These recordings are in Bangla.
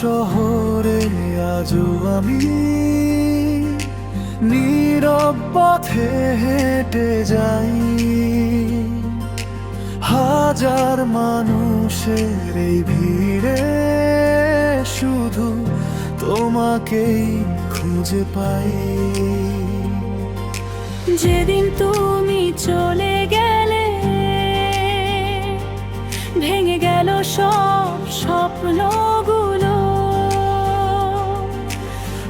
শহরে আজও আমি নীরব পথে হেঁটে যাই, হাজার মানুষের এই ভিড়ে শুধু তোমাকেই খুঁজে পাই। যেদিন তুমি চলে গেলে ভেঙে গেল সব স্বপ্নগুলো,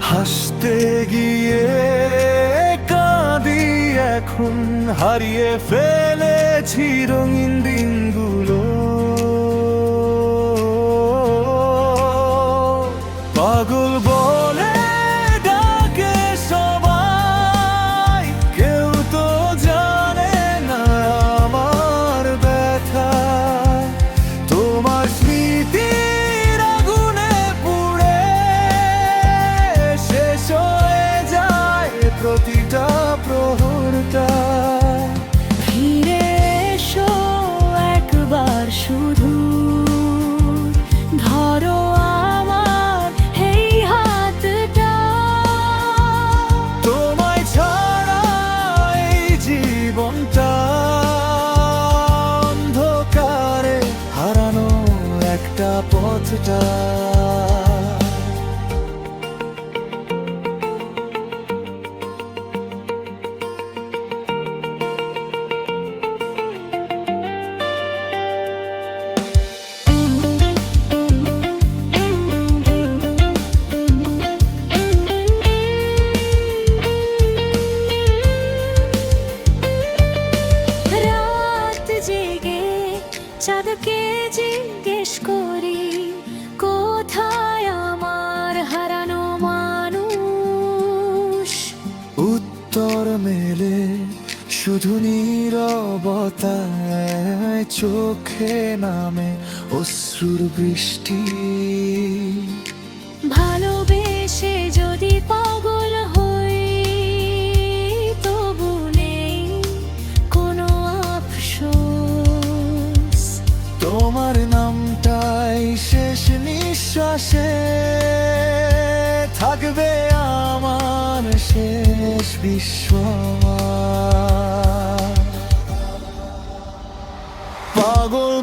হাসতে গিয়ে কাঁদি এখন, হারিয়ে ফেলেছি রঙিন দিনগুলো। পাগল বলে ডাকে সবাই, কেউ তো জানে না আমার ব্যথা। তোমার স্মৃতির আগুনে পুড়ে শেষ হয়ে যায় প্রতিটা প্রহরটা। ফিরে এসো একবার শুধু, ধরো আমার এই হাতটা। তোমায় ছাড়া এই জীবনটা অন্ধকারে হারানো একটা পথটা। রাত জেগে চাঁদকে জিজ্ঞেস করি, কোথায় আমার হারানো মানুষ? উত্তর মেলে শুধু নীরবতায়, চোখে নামে অশ্রুর বৃষ্টি। ভালোবেসে যদি পাগল হই, তবু নেই কোনো আফসোস। তোমার নামটাই শেষ নিঃশ্বাসে থাকবে আমার শেষ বিশ্বাস। পাগল